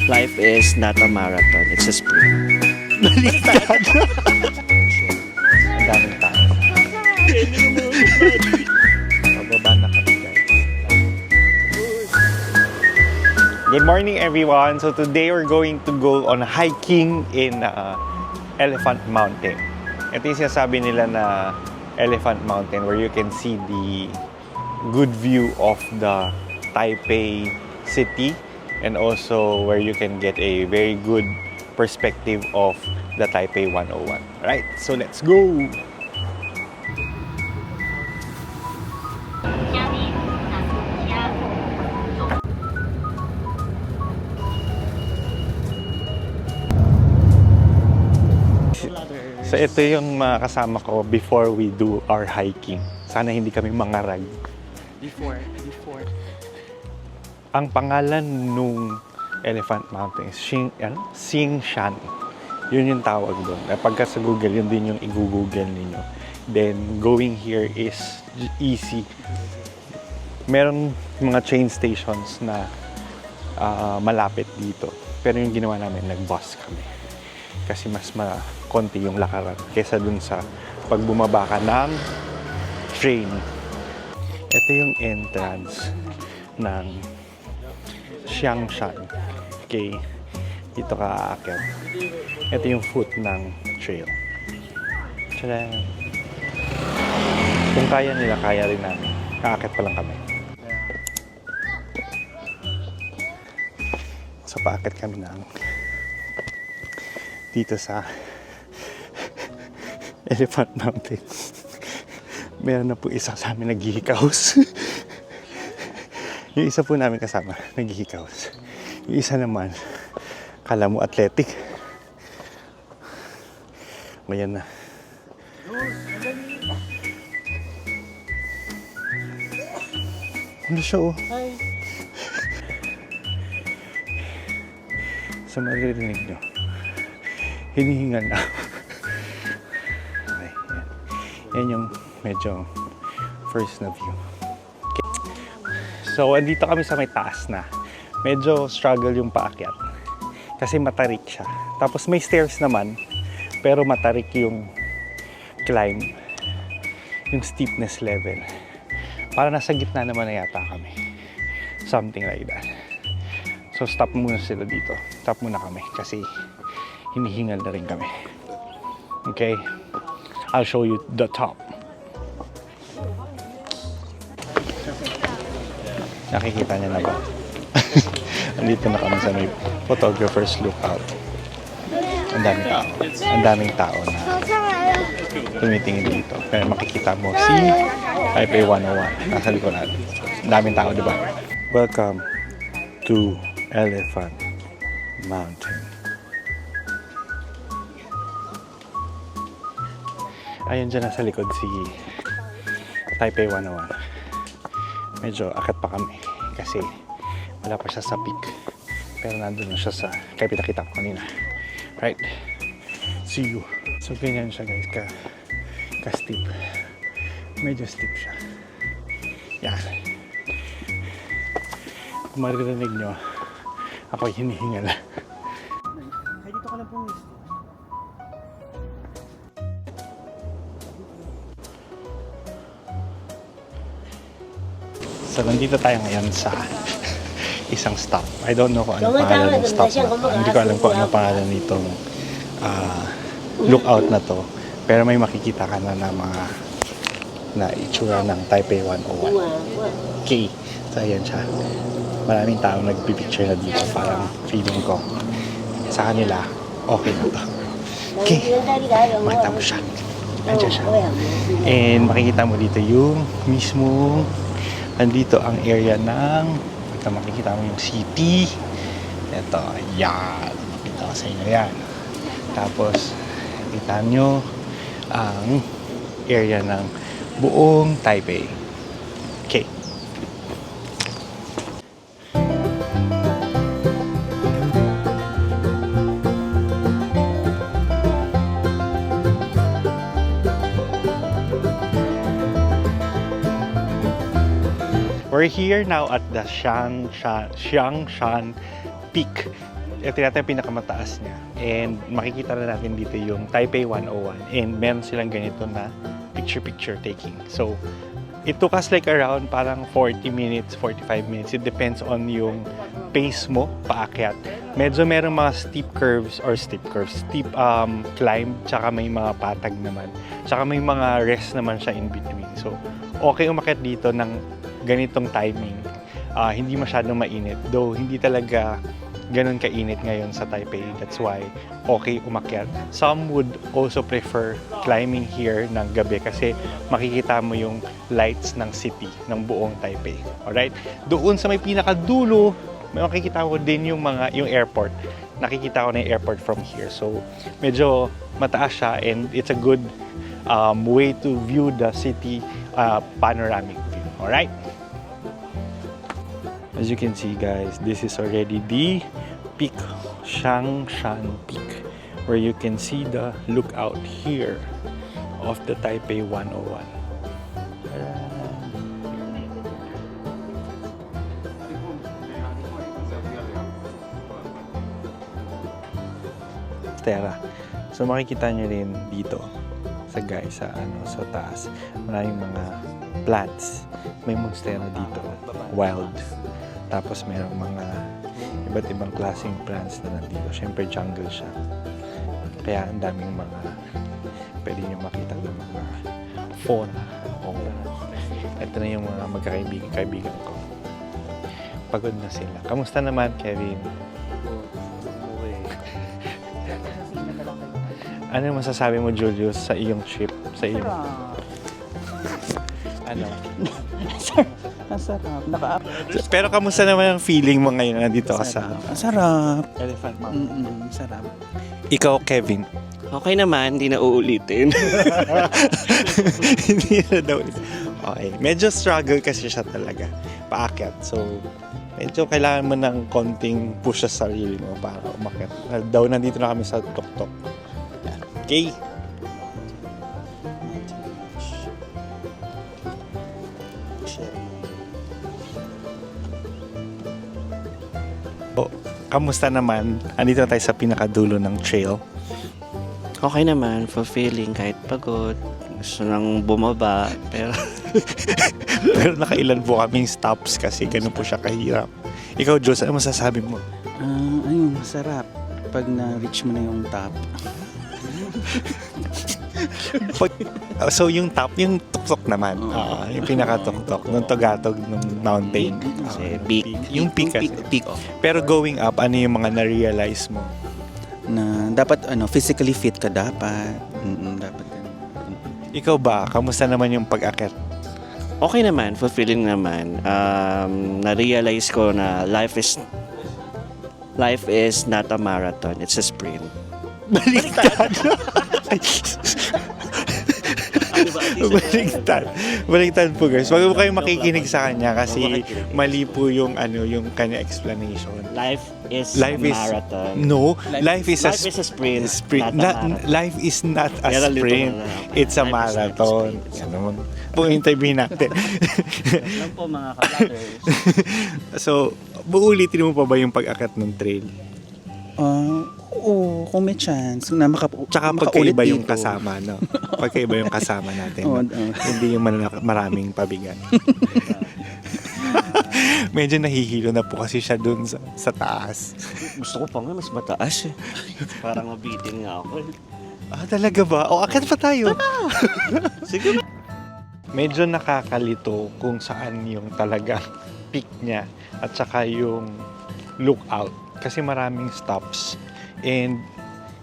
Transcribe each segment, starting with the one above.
Life is not a marathon, it's a sprint. Baliktad. Ang daming tao. Pababa na kami, guys. Good morning, everyone. So today we're going to go on hiking in Elephant Mountain. Ito yung sinasabi nila na Elephant Mountain where you can see the good view of the Taipei city and also where you can get a very good perspective of the Taipei 101. Alright, so let's go! So ito yung mga kasama ko before we do our hiking. Sana hindi kami mangarag. Before. Ang pangalan nung Elephant Mountain is Xingshan. Yun yung tawag doon. Pagka sa Google, yun din yung i-google ninyo. Then, going here is easy. Meron mga train stations na malapit dito. Pero yung ginawa namin, nag-bus kami. Kasi mas konti yung lakaran kesa dun sa pag bumaba ka ng train. Ito yung entrance ng Xiangshan. Okay, dito ka aakyat. Ito yung foot ng trail. Tadaan! Kung kaya nila, kaya rin namin. Aakyat pa lang kami. So paakyat kami ng dito sa Elephant Mountain. Meron na po isa sa amin naghihikaos. Yung isa po namin kasama, naghihikaos. Yung isa naman, kala mo athletic. Mayan na. Ano siya oh? Sa maririnig nyo, hinihingal na. Okay, yan. Yan yung medyo first na view. So, andito kami sa may taas na. Medyo struggle yung paakyat. Kasi matarik siya. Tapos may stairs naman, pero matarik yung climb. Yung steepness level. Para nasa gitna naman na yata kami. Something like that. So, stop muna sila dito. Stop muna kami kasi hinihingal na rin kami. Okay? I'll show you the top. Nakikita niya na ba? Andito na kami sa may photographer's lookout. Ang daming tao. Ang daming tao na tumitingin dito. Pero makikita mo si Taipei 101. Nasa likod natin. Ang daming tao, di ba? Welcome to Elephant Mountain. Ayun dyan nasa likod si Taipei 101. Medyo akat pa kami kasi wala pa siya sa peak. Pero nandun na siya sa kaya pinakita ko kanina. Right? See you. So ganyan siya guys, ka-steep. Medyo steep siya. Yan. Kung maririnig nyo, ako'y hinihingal. Ay, dito ka lang po. So, nandito tayo ngayon sa isang stop. I don't know kung ano pangalan ng stop na to. Hindi ko alam kung ano pangalan nitong lookout na to. Pero may makikita ka na mga na itsura ng Taipei 101. Okay. So, ayan siya. Maraming tao nagpipicture na dito. Parang feeling ko sa kanila, okay na to. Okay. Makita mo siya. Nandiyan siya. And makikita mo dito yung mismo andito ang area ng ito, makikita mo yung city. Ito, yan. Makita ko sa inyo yan. Tapos, makikita nyo ang area ng buong Taipei. Okay. We're here now at the Xiangshan Peak. ito yata yung pinakamataas niya. And makikita na natin dito yung Taipei 101. And meron silang ganito na picture-picture taking. So, it took us like around parang 40 minutes, 45 minutes. It depends on yung pace mo paakyat. Medyo merong mga steep climb, tsaka may mga patag naman. Tsaka may mga rest naman siya in between. So, okay umakyat dito ng ganitong timing. Hindi masyadong mainit. Though, hindi talaga ganun kainit ngayon sa Taipei. That's why okay umakyat. Some would also prefer climbing here ng gabi kasi makikita mo yung lights ng city ng buong Taipei. Alright? Doon sa may pinakadulo, may makikita ko din yung airport. Nakikita ko na yung airport from here. So, medyo mataas siya and it's a good way to view the city panoramic view. Alright? As you can see guys, this is already the peak, Shangshan Peak, where you can see the lookout here of the Taipei 101. Tera. So makikita nyo rin dito sa taas. Maraming mga plants. May monstera dito, wild. Tapos merong mga iba't ibang klaseng plants na nandito. Siyempre jungle siya. Kaya ang daming mga pwede nyo makita doon mga fauna. Ito na yung mga magkakaibigan ko. Pagod na sila. Kamusta naman, Kevin? Ano masasabi mo, Julius, sa iyong trip? Sa iyong... Ano? Ang sarap. Pero kamusta naman ang feeling mo ngayon nandito ka sa Ang sarap. Elephant Mountain? Sarap. Ikaw, Kevin? Okay naman, hindi na uulitin. Hindi na daw. Okay. Medyo struggle kasi siya talaga. Paakyat. So, medyo kailangan mo ng konting push sa sarili mo para umakyat. Daw nandito na kami sa tuktok. Okay. Kamusta naman? Andito na tayo sa pinakadulo ng trail. Okay naman, fulfilling kahit pagod. Gusto nang bumaba, pero Pero nakailan po kaming stops kasi ganun po siya kahirap. Ikaw, Diyos, ano masasabi mo? Ayun, masarap. Pag na-reach mo na yung top. So yung top, yung tuktok naman. Yung pinakatuktok, nung tugatog ng mountain. Kasi peak. Yung peak kasi. Peak. Pero going up, ano yung mga na-realize mo? Na dapat physically fit ka dapat. Dapat. Ikaw ba? Kamusta naman yung pag-akit? okay naman, fulfilling naman. Na-realize ko na life is not a marathon, it's a sprint. Baliktad. Baliktad po guys. Wag mo kayong makikinig sa kanya kasi mali po yung yung kanya explanation. Life is Life a is marathon. No, life is a sprint. Not a marathon. Life is not a sprint. It's a marathon. Ano po interview natin. Lang po mga ka-platters. So, uulitin mo pa ba yung pag-akyat ng trail? Oo, kung may chance na Tsaka makaulit pagkaiba yung dito. kasama, no? Pagkaiba yung kasama natin. Oo, No? Hindi yung maraming pabigat. Medyo nahihilo na po kasi siya dun sa taas. Gusto ko pa nga mas mataas eh. Parang mabitin nga ako eh. Talaga ba? O, akyat pa tayo. Sige. Medyo nakakalito kung saan yung talagang peak niya at saka yung lookout. Kasi maraming stops. And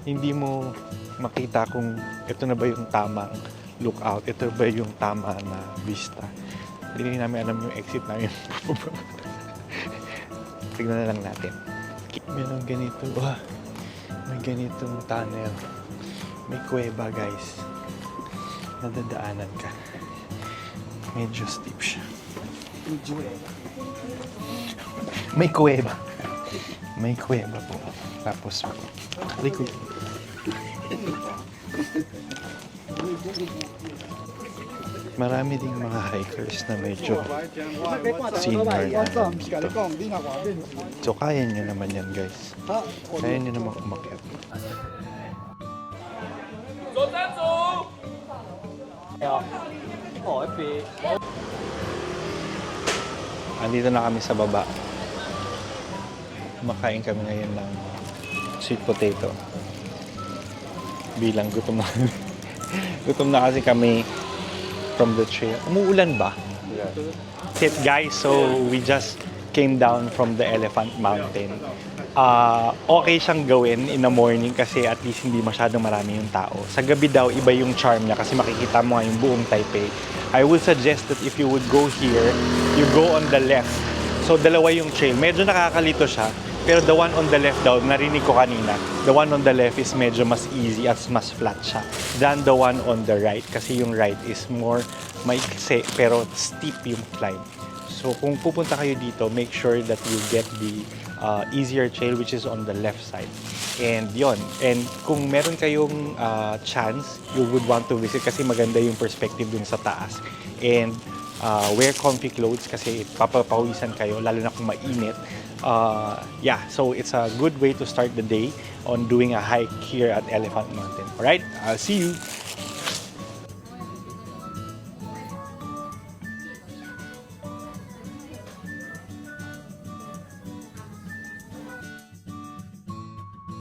hindi mo makita kung ito na ba yung tamang lookout, ito ba yung tama na vista. Hindi namin alam yung exit namin. Tignan na lang natin. Meron ganito, may ganitong tunnel. May kuweba guys. Nadadaanan ka. Medyo steep siya. May kuweba. May kuweba po. Tapos, likod. Marami ding mga hikers na medyo senior na dito. So, kaya nyo naman yan, guys. Kaya nyo naman umakyat. Andito na kami sa baba. Kumakain kami ngayon ng sweet potato. Bilang gutom na kami. Gutom na kasi kami from the trail. Umuulan ba? That's it, guys. So, we just came down from the Elephant Mountain. Okay siyang gawin in the morning kasi at least hindi masyadong marami yung tao. Sa gabi daw, iba yung charm niya kasi makikita mo nga yung buong Taipei. I would suggest that if you would go here, you go on the left. So, dalawa yung trail. Medyo nakakalito siya. Pero the one on the left daw, narinig ko kanina, the one on the left is medyo mas easy at mas flat siya than the one on the right. Kasi yung right is more maikse pero steep yung climb. So kung pupunta kayo dito, make sure that you get the easier trail which is on the left side. And yon. And kung meron kayong chance, you would want to visit kasi maganda yung perspective dun sa taas. And wear comfy clothes kasi papapawisan kayo, lalo na kung mainit. Yeah, so it's a good way to start the day on doing a hike here at Elephant Mountain. Alright, I'll see you!